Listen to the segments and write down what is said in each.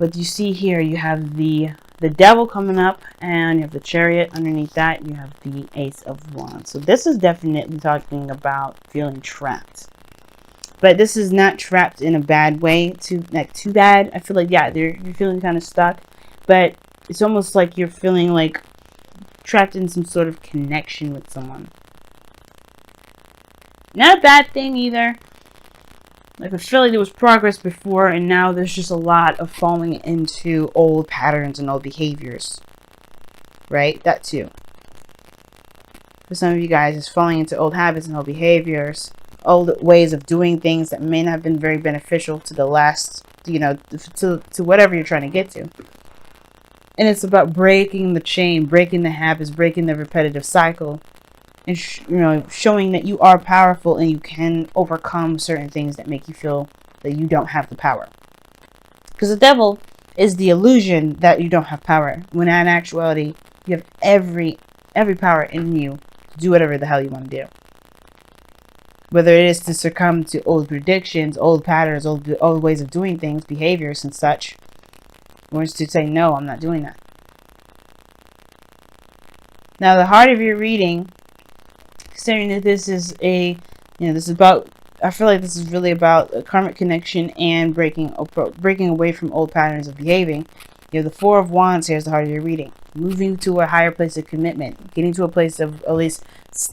But you see here, you have the devil coming up, and you have the chariot underneath that. You have the Ace of Wands. So this is definitely talking about feeling trapped. But this is not trapped in a bad way, too bad. I feel like, yeah, you're feeling kind of stuck. But it's almost like you're feeling like trapped in some sort of connection with someone. Not a bad thing either. Like, I feel like there was progress before, and now there's just a lot of falling into old patterns and old behaviors. Right? That too. For some of you guys, it's falling into old habits and old behaviors, old ways of doing things that may not have been very beneficial to the last, to whatever you're trying to get to. And it's about breaking the chain, breaking the habits, breaking the repetitive cycle. And, showing that you are powerful and you can overcome certain things that make you feel that you don't have the power. Because the devil is the illusion that you don't have power, when in actuality, you have every power in you to do whatever the hell you want to do. Whether it is to succumb to old predictions, old patterns, old ways of doing things, behaviors and such, or is to say, no, I'm not doing that. Now, the heart of your reading, considering that this is I feel like this is really about a karmic connection and breaking away from old patterns of behaving. You have the Four of Wands here is the heart of your reading. Moving to a higher place of commitment. Getting to a place of at least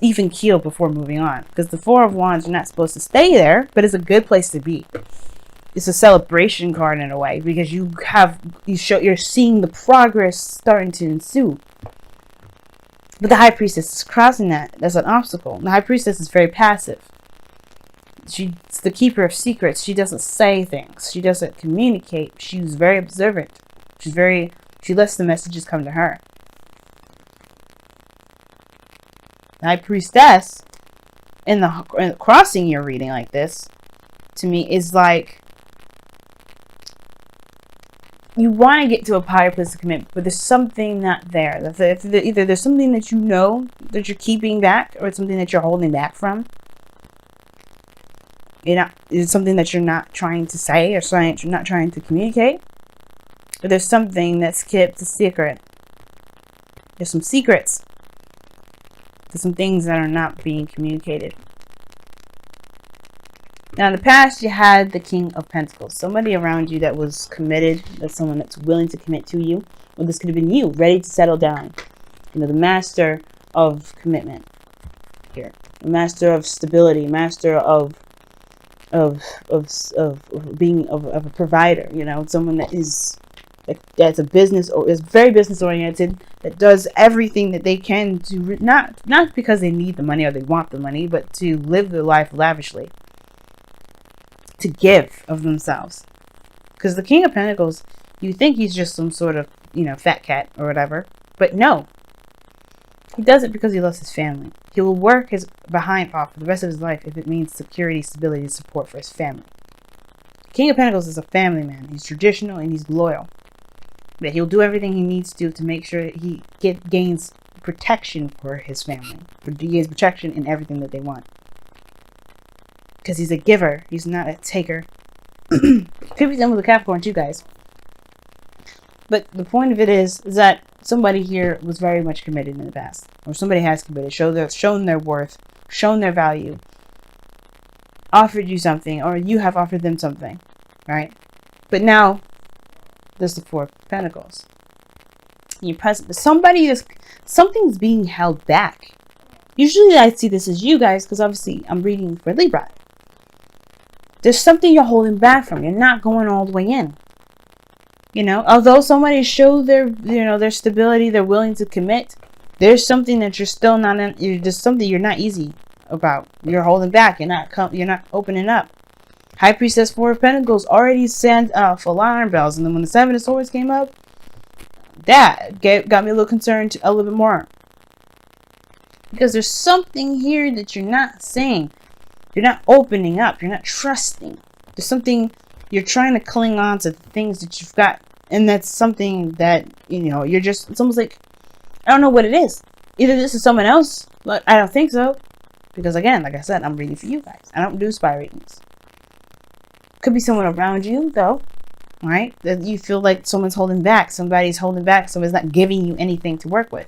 even keel before moving on. Because the Four of Wands are not supposed to stay there, but it's a good place to be. It's a celebration card in a way, because you're seeing the progress starting to ensue. But the High Priestess is crossing that. That's an obstacle. The High Priestess is very passive. She's the keeper of secrets. She doesn't say things. She doesn't communicate. She's very observant. She lets the messages come to her. The High Priestess, in the crossing you're reading like this, to me, is like, you want to get to a higher place of commitment, but there's something not there. Either there's something that you know that you're keeping back, or it's something that you're holding back from. It's something that you're not trying to say, or something you're not trying to communicate. But there's something that's kept a secret. There's some secrets. There's some things that are not being communicated. Now, in the past, you had the King of Pentacles. Somebody around you that was committed. That's someone that's willing to commit to you. Or this could have been you, ready to settle down. The master of commitment here. The master of stability. Master of being a provider. Someone that's a business, or is very business oriented. That does everything that they can to, not because they need the money or they want the money, but to live their life lavishly. To give of themselves. Because the King of Pentacles, you think he's just some sort of, fat cat or whatever. But no. He does it because he loves his family. He will work his behind off for the rest of his life if it means security, stability, and support for his family. King of Pentacles is a family man. He's traditional and he's loyal. But he'll do everything he needs to make sure that he gains protection for his family. He gains protection in everything that they want. Because he's a giver. He's not a taker. Could be done with a Capricorn too, guys. But the point of it is that somebody here was very much committed in the past. Or somebody has committed. Shown their worth. Shown their value. Offered you something. Or you have offered them something. Right? But now, there's the Four of Pentacles. You're present. Something's being held back. Usually I see this as you guys, because obviously I'm reading for Libra. There's something you're holding back from. You're not going all the way in. Although somebody showed their stability, they're willing to commit, there's something that you're still not in. There's something you're not easy about. You're holding back. You're not opening up. High Priestess, Four of Pentacles already sent off alarm bells, and then when the Seven of Swords came up, that got me a little concerned a little bit more. Because there's something here that you're not saying. You're not opening up. You're not trusting. There's something you're trying to cling on to, things that you've got. And that's something that, you're just, it's almost like, I don't know what it is. Either this is someone else, but I don't think so. Because again, like I said, I'm reading for you guys. I don't do spy readings. Could be someone around you, though. right? That you feel like someone's holding back, somebody's holding back, someone's not giving you anything to work with.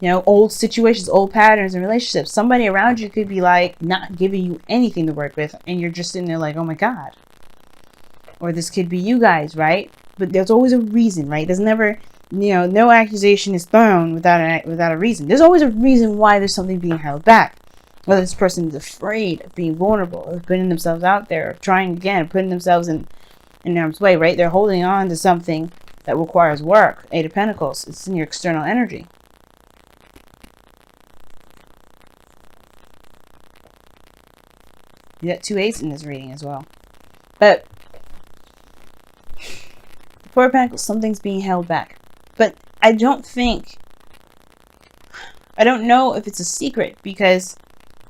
You know, old situations, old patterns in relationships. Somebody around you could be like not giving you anything to work with, and you're just sitting there like, oh my God. Or this could be you guys, right? But there's always a reason, right? There's never, no accusation is thrown without a reason. There's always a reason why there's something being held back. Whether this person is afraid of being vulnerable, of putting themselves out there, of trying again, putting themselves in harm's way, right? They're holding on to something that requires work. Eight of Pentacles. It's in your external energy. You got 2 8s in this reading as well. But Four of Pentacles, something's being held back. But I don't know if it's a secret, because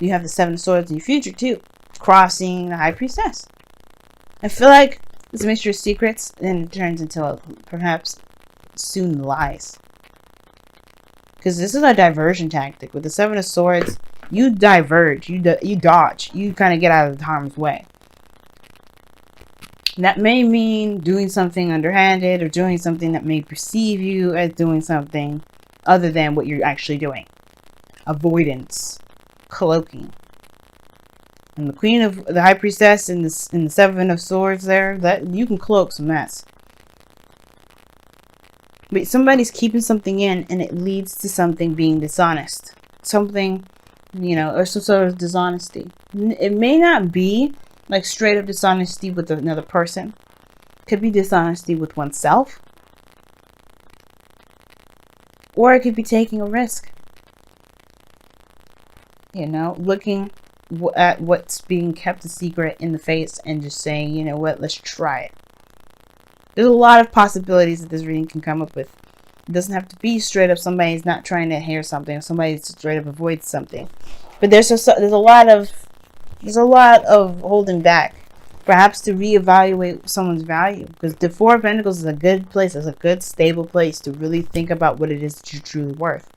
you have the 7 of Swords in your future too, crossing the High Priestess. I feel like it's a mixture of secrets, and it turns into perhaps soon lies. Because this is a diversion tactic. With the 7 of Swords, you diverge, you dodge, you kind of get out of harm's way. That may mean doing something underhanded, or doing something that may perceive you as doing something other than what you're actually doing. Avoidance, cloaking. And the Queen of the High Priestess in the 7 of Swords there, that you can cloak some mess. But somebody's keeping something in, and it leads to something being dishonest. Something, or some sort of dishonesty. It may not be like straight up dishonesty with another person. It could be dishonesty with oneself. Or it could be taking a risk. Looking at what's being kept a secret in the face and just saying, you know what, let's try it. There's a lot of possibilities that this reading can come up with. It doesn't have to be straight up somebody's not trying to hear something, or somebody straight up avoids something. But there's a lot of holding back, perhaps to reevaluate someone's value. Because the 4 of Pentacles is a good place, it's a good stable place to really think about what it is that you're truly worth.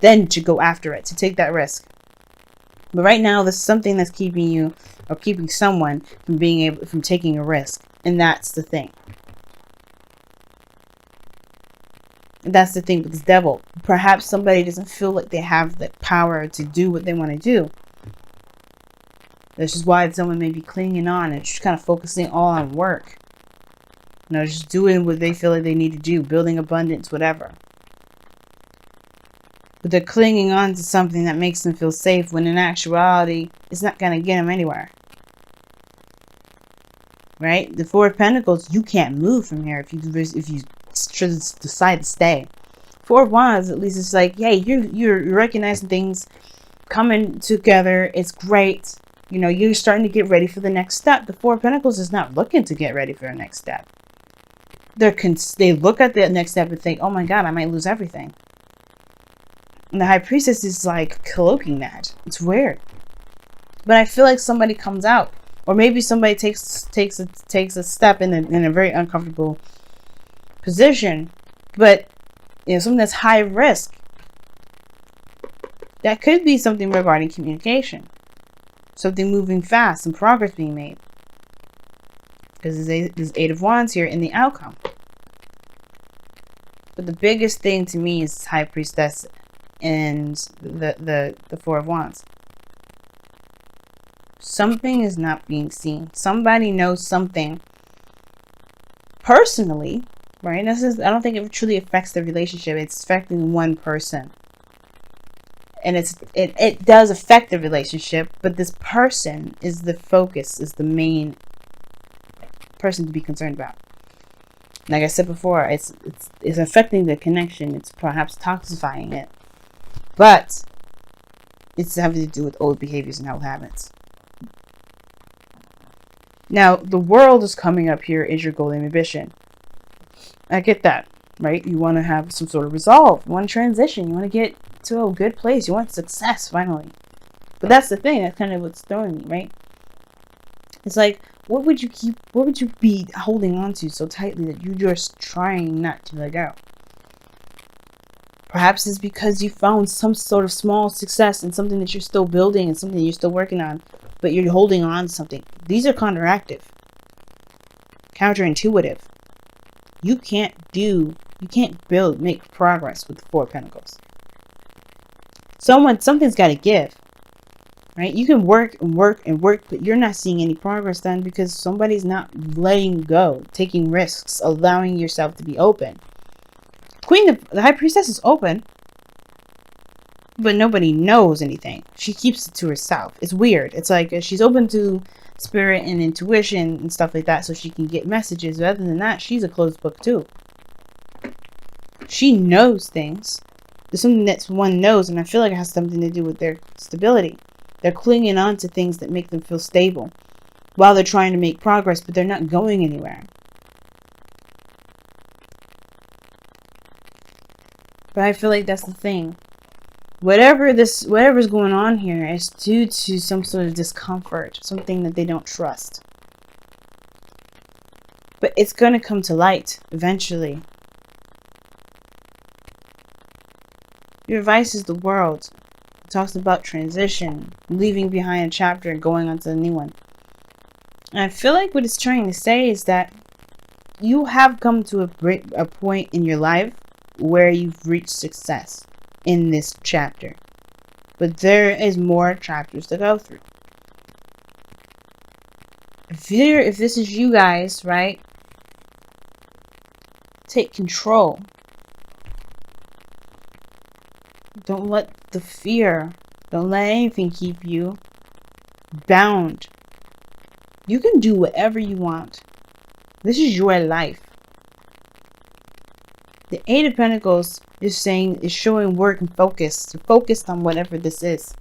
Then to go after it, to take that risk. But right now, there's something that's keeping you, or keeping someone from taking a risk, and that's the thing. That's the thing with this Devil. Perhaps somebody doesn't feel like they have the power to do what they want to do. This is why someone may be clinging on and just kind of focusing all on work. Just doing what they feel like they need to do, building abundance, whatever. But they're clinging on to something that makes them feel safe, when in actuality, it's not going to get them anywhere. Right? The 4 of Pentacles, you can't move from here if you decide to stay. 4 of Wands, at least it's like, hey, you're recognizing things coming together. It's great. You're starting to get ready for the next step. The 4 of Pentacles is not looking to get ready for the next step. They look at the next step and think, oh my God, I might lose everything. And the High Priestess is like cloaking that. It's weird. But I feel like somebody comes out, or maybe somebody takes a step in a very uncomfortable position, but something that's high risk. That could be something regarding communication, something moving fast, some progress being made. Because there's 8 of Wands here in the outcome. But the biggest thing to me is High Priestess and the 4 of Wands. Something is not being seen. Somebody knows something personally, right? I don't think it truly affects the relationship. It's affecting one person. And it does affect the relationship, but this person is the focus, is the main person to be concerned about. Like I said before, it's affecting the connection. It's perhaps toxifying it. But it's having to do with old behaviors and old habits. Now, the World is coming up here as your golden ambition. I get that, right? You want to have some sort of resolve. You want to transition. You want to get to a good place. You want success, finally. But that's the thing. That's kind of what's throwing me, right? It's like, what would you be holding on to so tightly that you're just trying not to let go? Perhaps it's because you found some sort of small success in something that you're still building and something you're still working on, but you're holding on to something. These are counteractive. counterintuitive. You can't make progress with the Four of Pentacles. Something's got to give, right? You can work and work and work, but you're not seeing any progress done because somebody's not letting go, taking risks, allowing yourself to be open. The High Priestess is open, but nobody knows anything. She keeps it to herself. It's weird. It's like she's open to spirit and intuition and stuff like that so she can get messages. But other than that, she's a closed book too. She knows things. There's something that one knows, and I feel like it has something to do with their stability. They're clinging on to things that make them feel stable while they're trying to make progress, but they're not going anywhere. But I feel like that's the thing. Whatever's going on here is due to some sort of discomfort, something that they don't trust. But it's going to come to light eventually. Your advice is the world. It talks about transition, leaving behind a chapter and going on to a new one. And I feel like what it's trying to say is that you have come to a point in your life where you've reached success in this chapter. But there is more chapters to go through. If this is you guys, right? Take control. Don't let the fear, don't let anything keep you bound. You can do whatever you want. This is your life. The Eight of Pentacles is showing work and focus. You're focused on whatever this is.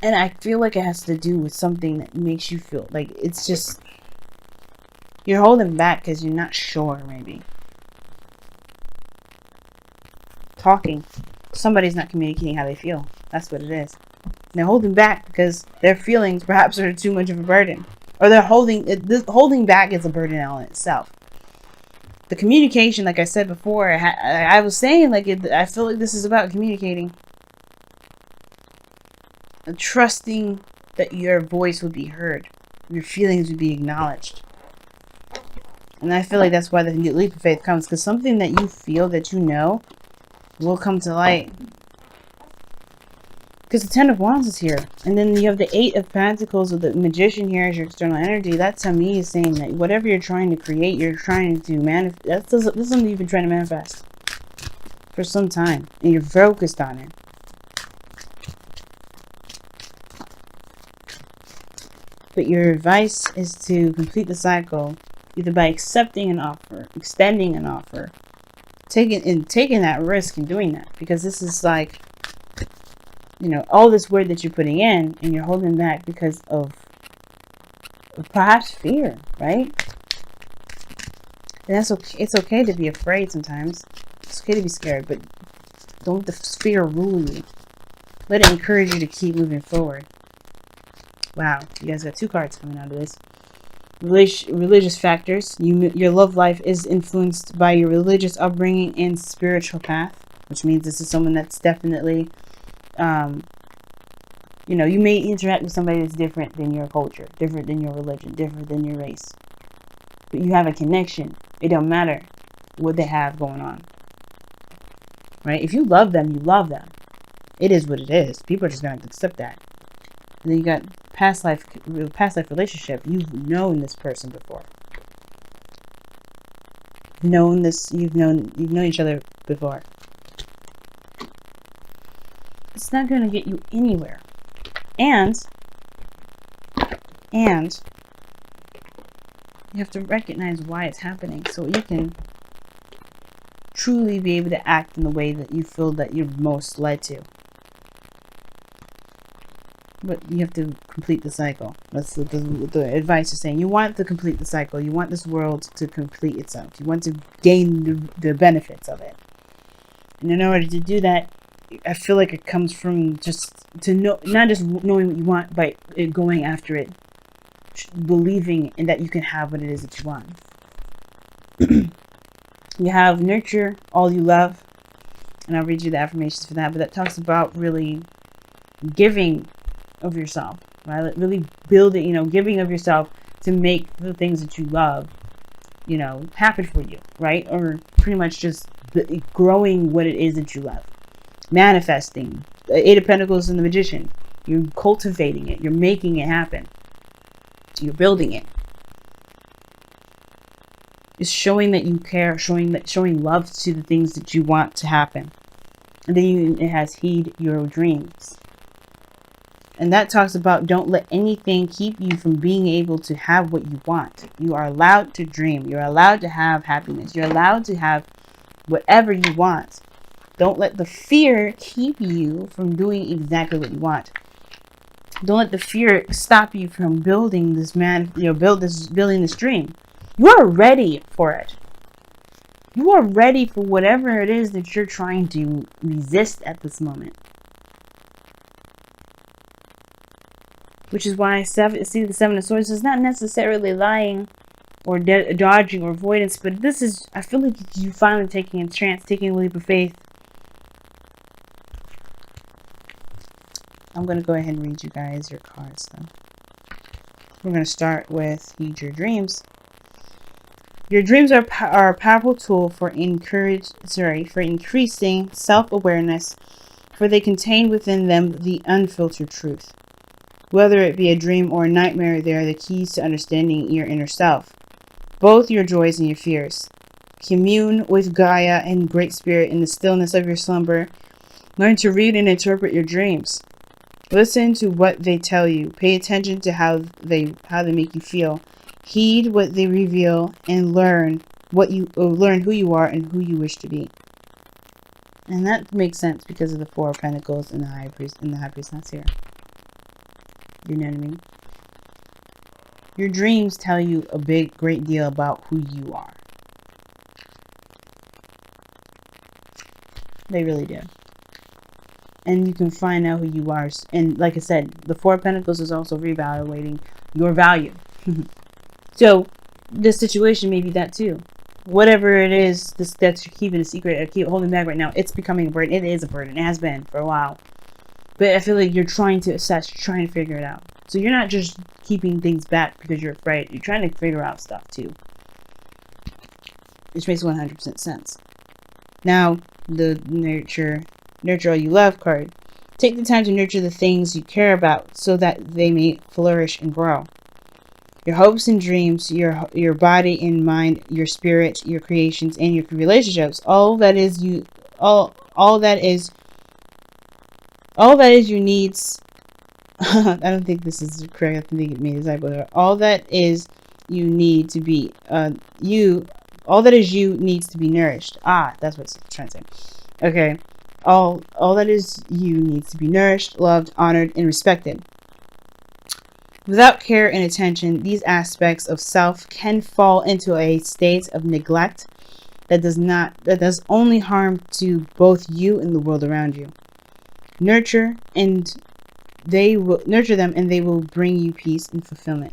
And I feel like it has to do with something that makes you feel like it's just, you're holding back because you're not sure, maybe. Talking. Somebody's not communicating how they feel. That's what it is. They're holding back because their feelings perhaps are too much of a burden. Or they're holding back is a burden on itself. The communication, like I said before, I was saying, I feel like this is about communicating. And trusting that your voice would be heard. Your feelings would be acknowledged. And I feel like that's why the leap of faith comes. Because something that you feel, that you know, will come to light. Because the Ten of Wands is here. And then you have the Eight of Pentacles with the Magician here as your external energy. That to me is saying that whatever you're trying to create, you're trying to manifest. That's something you've been trying to manifest for some time. And you're focused on it. But your advice is to complete the cycle either by accepting an offer, extending an offer, taking that risk and doing that. Because this is like, you know, all this word that you're putting in and you're holding back because of perhaps fear, right? And that's okay. It's okay to be afraid sometimes. It's okay to be scared, but don't let the fear rule you. Let it encourage you to keep moving forward. Wow, you guys got two cards coming out of this. Religious factors. Your love life is influenced by your religious upbringing and spiritual path, which means this is someone that's definitely, you know, you may interact with somebody that's different than your culture, different than your religion, different than your race. But you have a connection. It don't matter what they have going on. Right? If you love them, you love them. It is what it is. People are just going to accept that. And then you got past life relationship. You've known this person before. You've known each other before. It's not going to get you anywhere. And you have to recognize why it's happening so you can truly be able to act in the way that you feel that you're most led to. But you have to complete the cycle. That's the advice is saying. You want to complete the cycle. You want this world to complete itself. You want to gain the benefits of it. And in order to do that, I feel like it comes from just to know, not just knowing what you want, but going after it, believing in that you can have what it is that you want. You have nurture all you love, and I'll read you the affirmations for that. But that talks about really giving of yourself, right? Really building, giving of yourself, to make the things that you love, happen for you, right? Or pretty much just growing what it is that you love. Manifesting. The Eight of Pentacles and the Magician. You're cultivating it. You're making it happen. You're building it. It's showing that you care, showing love to the things that you want to happen. And then it has heed your dreams. And that talks about don't let anything keep you from being able to have what you want. You are allowed to dream. You're allowed to have happiness. You're allowed to have whatever you want. Don't let the fear keep you from doing exactly what you want. Don't let the fear stop you from building this building this dream. You are ready for it. You are ready for whatever it is that you're trying to resist at this moment. Which is why the Seven of Swords is not necessarily lying or dodging or avoidance, but this is, I feel like you finally taking a chance, taking a leap of faith. I'm going to go ahead and read you guys your cards though. We're going to start with Heed Your Dreams. Your dreams are a powerful tool for increasing self-awareness, for they contain within them the unfiltered truth. Whether it be a dream or a nightmare, they are the keys to understanding your inner self, both your joys and your fears. Commune with Gaia and Great Spirit in the stillness of your slumber. Learn to read and interpret your dreams. Listen to what they tell you. Pay attention to how they make you feel. Heed what they reveal and learn who you are and who you wish to be. And that makes sense because of the Four of Pentacles and the High Priestess here. You know what I mean? Your dreams tell you a great deal about who you are. They really do. And you can find out who you are. And like I said, the Four of Pentacles is also reevaluating your value. So, this situation may be that too. Whatever it is that you're keeping a secret or keep holding back right now, it's becoming a burden. It is a burden. It has been for a while. But I feel like you're trying to assess, you're trying to figure it out. So you're not just keeping things back because you're afraid. You're trying to figure out stuff too. Which makes 100% sense. Now, the nurture all you love card. Take the time to nurture the things you care about so that they may flourish and grow. Your hopes and dreams, your body and mind, your spirit, your creations, and your relationships, all that is you needs. I don't think this is correct. I think it made a typo. All that is you need to be all that is you needs to be nourished. That's what it's trying to say. Okay. All that is you needs to be nourished, loved, honored, and respected. Without care and attention, these aspects of self can fall into a state of neglect that does only harm to both you and the world around you. Nurture them and they will bring you peace and fulfillment.